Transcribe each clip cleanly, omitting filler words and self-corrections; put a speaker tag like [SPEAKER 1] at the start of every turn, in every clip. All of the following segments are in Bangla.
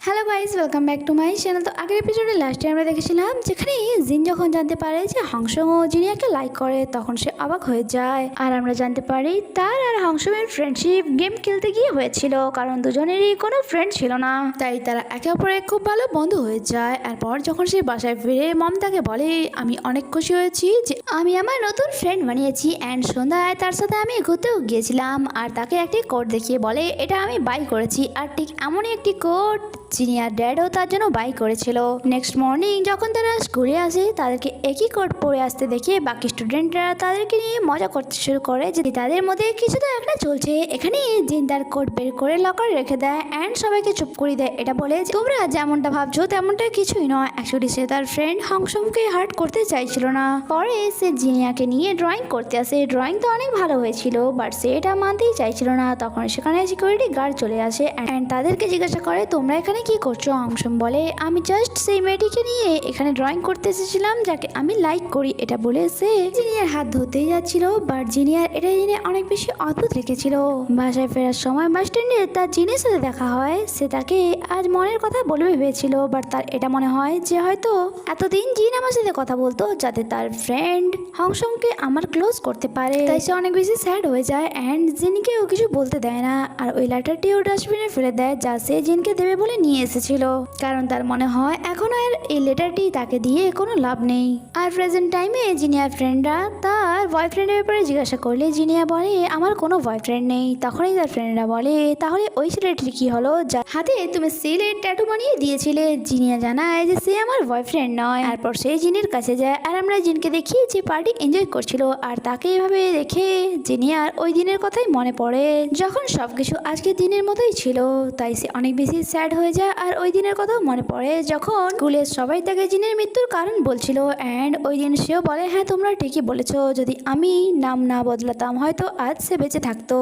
[SPEAKER 1] Hello guys, welcome back to my channel. তো আগের এপিসোডে লাস্টে আমরা দেখেছিলাম যেখানে জিন যখন জানতে পারে যে হংসং ও জিনিয়াকে লাইক করে তখন সে অবাক হয়ে যায়। আর আমরা জানতে পারি তার আর হংসংয়ের ফ্রেন্ডশিপ গেম খেলতে গিয়ে হয়েছিল, কারণ দুজনেরই কোনো ফ্রেন্ড ছিল না, তাই তারা একে অপরের খুব ভালো বন্ধু হয়ে যায়। আর পর যখন সে বাসায় ফিরে মম তাকে বলে, আমি অনেক খুশি হয়েছি যে আমি আমার নতুন ফ্রেন্ড বানিয়েছি। অ্যান্ড সন্ধ্যায় তার সাথে আমি ঘুরতেও গিয়েছিলাম আর তাকে একটি কোড দেখিয়ে বলে এটা আমি বাই করেছি। আর ঠিক এমনই একটি কোড জিনিয়ার ড্যাডও তার জন্য বাই করেছিল। নেক্সট মর্নিং যখন তারা স্কুলে আসে তাদেরকে একই কোট পরে আসতে দেখে বাকি স্টুডেন্টরা তাদেরকে নিয়ে মজা করতে শুরু করে যে তাদের মধ্যে কিছু তো একটা চলছে। এখানে জিন তার কোট বের করে লকারে রেখে দেয় অ্যান্ড সবাইকে চুপ করে দেয়। এটা বলে তোমরা যেমনটা ভাবছো তেমনটা কিছুই নয়, অ্যাকচুয়ালি সে তার ফ্রেন্ড হংসংকে হার্ট করতে চাইছিল না। পরে সে জিনিয়াকে নিয়ে ড্রয়িং করতে আসে। ড্রয়িং তো অনেক ভালো হয়েছিল বাট সে এটা মানতেই চাইছিল না। তখন সেখানে সিকিউরিটি গার্ড চলে আসে অ্যান্ড তাদেরকে জিজ্ঞাসা করে তোমরা এখানে কি করছো। হংসং বলে আমি জাস্ট সেই মেয়েটিকে নিয়ে এখানে ড্রয়িং করতে এসেছিলাম যাকে আমি লাইক করি। এটা বলে সে জিনিয়ার হাত ধরতেই যাচ্ছিল বাট জিনিয়ার এটা জেনে অনেক বেশি অদ্ভুত লেগেছিল। বাসায় ফেরার সময় বাস স্ট্যান্ডে তার জিনের সাথে দেখা হয়। সে তাকে আজ মনের কথা বলবে ভেবেছিল বাট তার এটা মনে হয় যে হয়তো এতদিন জিন আমার সাথে কথা বলতো যাতে তার ফ্রেন্ড হংসংকে আমার ক্লোজ করতে পারে, তাই সে অনেক বেশি স্যাড হয়ে যায় অ্যান্ড জিনকেও কিছু বলতে দেয় না। আর ওই লেটারটিও ডাস্টবিনে ফেলে দেয় যা সে জিনকে দেবে বলে নিয়ে এসেছিল, কারণ তার মনে হয় এখন আর এই লেটারটি তাকে দিয়ে কোনো লাভ নেই। আর প্রেজেন্ট টাইমে জিনিয়ার ফ্রেন্ডরা তার বয়ফ্রেন্ডের ব্যাপারে জিজ্ঞাসা করলে জিনিয়া বলে আমার কোনো বয়ফ্রেন্ড নেই। তখনই তার ফ্রেন্ডরা বলে তাহলে ওই ছেলেটির কি হলো যার হাতে তুমি সিলের ট্যাটু বানিয়ে দিয়েছিলে। জিনিয়া জানায় যে সে আমার বয়ফ্রেন্ড নয়। তারপর সে জিনের কাছে যায় আর আমরা জিনকে দেখি যে পার্টি এনজয় করছিল আর তাকে এভাবে দেখে জিনিয়ার ওই দিনের কথাই মনে পড়ে যখন সবকিছু আজকের দিনের মতোই ছিল। তাই সে অনেক বেশি স্যাড হয়ে যায় আর ওই দিনের কথাও মনে পড়ে যখন স্কুলের সবাই তাকে জিনের মৃত্যুর কারণ বলছিল অ্যান্ড ওই দিন সেও বলে হ্যাঁ তোমরা ঠিকই বলেছো, যদি আমি নাম না বদলাতাম হয়তো আজ সে বেঁচে থাকতো।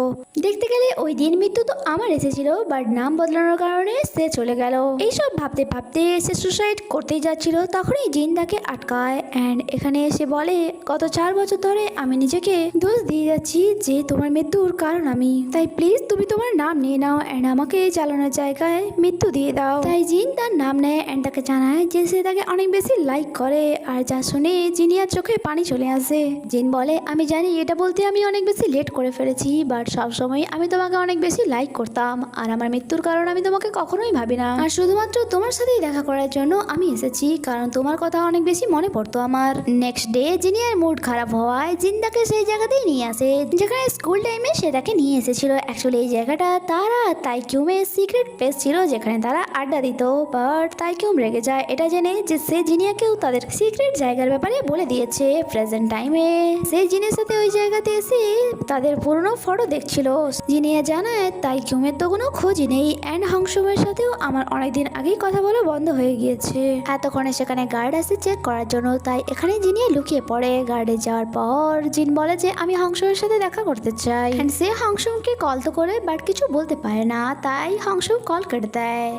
[SPEAKER 1] দেখতে গেলে ওই দিন মৃত্যু তো আমার এসেছিল বাট নাম বদলানোর কারণে সে চলে গেল। এইসব ভাবতে ভাবতে সে সুসাইড করতেই যাচ্ছিল তখনই জিন তাকে আটকায় অ্যান্ড এখানে এসে বলে গত 4 বছর ধরে আমি নিজেকে দোষ দিয়ে যাচ্ছি যে তোমার মৃত্যুর কারণ আমি, তাই প্লিজ তুমি তোমার নাম নিয়ে নাও অ্যান্ড আমাকে চালানোর জায়গায় মৃত্যু দিয়ে দাও। তাই জিন তার নাম নেয় অ্যান্ড তাকে জানায় যে সে তাকে অনেক বেশি লাইক করে। আর যা শুনে জিনিয়ার চোখে পানি চলে আসে। জিন বলে আমি জানি এটা বলতে আমি অনেক বেশি লেট করে ফেলেছি বাট সবসময় আমি তোমাকে অনেক বেশি লাইক করতাম আর আমার মৃত্যুর কারণ আমি তোমাকে কখনোই ভাবি না। আর শুধুমাত্র তোমার সাথেই দেখা করার জন্য আমি এসেছি কারণ তোমার কথা অনেক বেশি মনে পড়তো আমার। নেক্সট ডে জিনিয়ার মুড খারাপ হওয়ায় জিন তাকে সেই জায়গাতেই নিয়ে আসে যেখানে স্কুল টাইমে সে তাকে নিয়ে এসেছিল। অ্যাকচুয়ালি এই জায়গাটা তারা তাইকিউমের সিক্রেট প্লেস ছিল যেখানে তারা আড্ডা দিত বাট তাইকিউম রেগে যায় এটা জেনে যে সে জিনিয়াকেও তাদের সিক্রেট জায়গার ব্যাপারে বলে দিয়েছে। প্রেজেন্ট টাইমে সে জিনের সাথে ওই জায়গাতে এসে তাদের পুরনো ফটো দেখছিল। জিনিয়া জানায় তাইকিউমের তো কোনো খোঁজই নেই অ্যান্ড হংসমের সাথেও আমার অনেকদিন আগেই কথা বলা বন্ধ হয়ে গিয়েছে। এতক্ষণে সেখানে গার্ড আসে চেক করার জন্য, তাই এখানে জিনিয়া লুকিয়ে পড়ে। গার্ডে যাওয়ার পর জিন বলে যে আমি হংসমের সাথে দেখা করতে চাই অ্যান্ড সে হংসমকে কল তো করে বাট কিছু বলতে পারে না, তাই হংসম কল কেটে দেয়।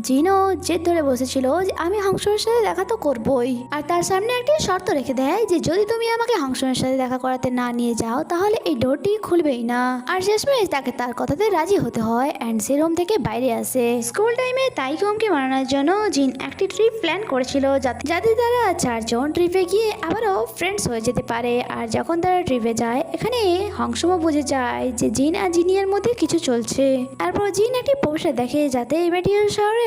[SPEAKER 1] জিনও জেদ ধরে বসেছিল যে আমি হংসমের সাথে দেখা তো করবই আর তার সামনে একটি শর্ত রেখে দেয় যে যদি তুমি আমাকে হংসমের সাথে দেখা করাতে না নিয়ে যাও তাহলে এই ডোরটি খুলবেই না। আর শেষমেশ তাকে তার কথাতে রাজি হতে হয় অ্যান্ড সে রুম থেকে বাইরে আসে। স্কুল টাইমে তাইকিউমকে মানানোর জন্য জিন একটি ট্রিপ প্ল্যান করেছিল যাতে তারা 4 জন ট্রিপে গিয়ে আবারও ফ্রেন্ডস হয়ে যেতে পারে। আর যখন তারা ট্রিপে যায় এখানে হংসমও বুঝে যায় যে জিন আর জিনিয়ার মধ্যে কিছু চলছে। তারপর জিন একটি পোস্টার দেখে যাতে মেটিওর শহরে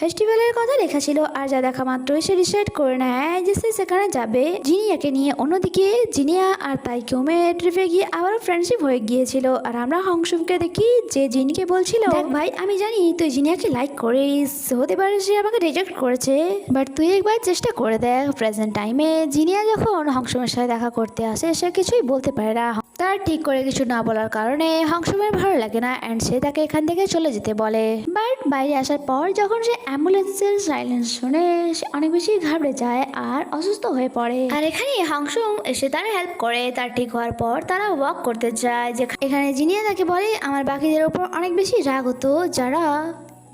[SPEAKER 1] ফেস্টিভ্যালের কথা লেখা ছিল আর যা দেখা মাত্রই সে ডিসাইড করে নেয় যে সে সেখানে যাবে জিনিয়াকে নিয়ে। অন্যদিকে জিনিয়া আর তাইকিউমে ট্রিপে গিয়ে আবারও ফ্রেন্ডশিপ হয়ে গিয়েছিল আর আমরা হংসমকে দেখি যে জিনকে বলছিল দেখ ভাই আমি জানি তুই জিনিয়াকে লাইক করিস, হতে পারে সে আমাকে রিজেক্ট করেছে বাট তুই একবার চেষ্টা করে দেখ। প্রেজেন্ট টাইমে জিনিয়া যখন হংসমের সাথে দেখা করতে আসে সে কিছুই বলতে পারে না। তার ঠিক করে কিছু না বলার কারণে হংসমের ভালো লাগে না অ্যান্ড সে তাকে এখান থেকে চলে যেতে বলে। বাট বাইরে আসার পর যখন সে অ্যাম্বুলেন্সের সাইলেন্স শুনে সে অনেক বেশি ঘাবড়ে যায় আর অসুস্থ হয়ে পড়ে। আর এখানে হংসং এসে তার হেল্প করে। তার ঠিক হওয়ার পর তারা ওয়াক করতে যায়। যে এখানে জিনিয়া তাকে বলে আমার বাকিদের উপর অনেক বেশি রাগ হতো যারা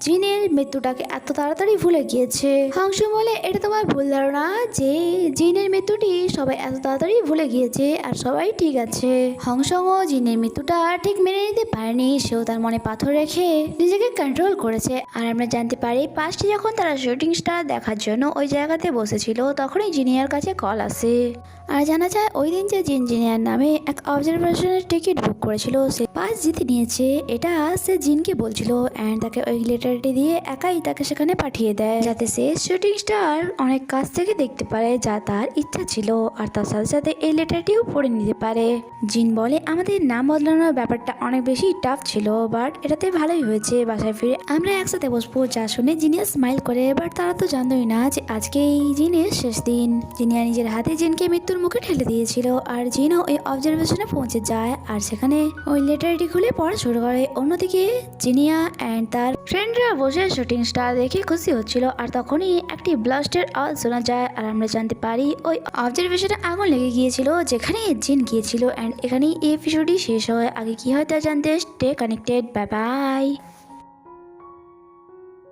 [SPEAKER 1] জিনের মৃত্যুটাকে এত তাড়াতাড়ি ভুলে গিয়েছে। হংস বলে এটা তোমার ভুল ধারণা যে জিনের মৃত্যুটি সবাই এত তাড়াতাড়ি ভুলে গিয়েছে আর সবাই ঠিক আছে। হংসংও জিনের মৃত্যুটা ঠিক মেনে নিতে পারেনি, সেও তার মনে পাথর রেখে নিজেকে কন্ট্রোল করেছে। আর আমরা জানতে পারি পাঁচটি যখন তারা শুটিং স্টার দেখার জন্য ওই জায়গাতে বসেছিল তখনই জিনিয়ার কাছে কল আসে। আর জানা যায় ওই দিন যে জিনিয়ার নামে এক অবজারভেশনের টিকিট বুক করেছিল সে পাস জিতে নিয়েছে, এটা সে জিনকে বলছিল অ্যান্ড তাকে ওই লেটারটি দিয়ে একাই তাকে সেখানে পাঠিয়ে দেয় যাতে সে শুটিং স্টার অনেক কাছ থেকে দেখতে পারে যা তার ইচ্ছা ছিল, আর তার সাথে সাথে এই লেটারটিও পড়ে নিতে পারে। জিন বলে আমাদের নাম বদলানোর ব্যাপারটা অনেক বেশি টাফ ছিল, বাট এটাতে ভালোই হয়েছে, বাসায় ফিরে আমরা একসাথে বসবো। যা শুনে জিনিয়া স্মাইল করে, বাট তারা তো জানতোই না যে আজকে এই জিনের শেষ দিন। জিনিয়া নিজের হাতে জিনকে মৃত্যুর মুখে ঠেলে দিয়েছিল আর জিনও ওই অবজারভেশনে পৌঁছে যায় আর সেখানে ওই লেটারটি খুলে পড়া শুরু করে। অন্যদিকে জিনিয়া অ্যান্ড তার ফ্রেন্ডরা বসে শুটিং স্টার দেখে খুশি হচ্ছিল আর তখনই একটি ব্লাস্টের আওয়াজ শোনা যায় আর আমরা জানতে পারি ওই অবজারভেশনে আগুন লেগে গিয়েছিল যেখানে জিন গিয়েছিল। অ্যান্ড এখানেই এই এপিসোডটি শেষ হয়। আগে কি হয় তা জানতে স্টে কানেক্টেড। Bye bye.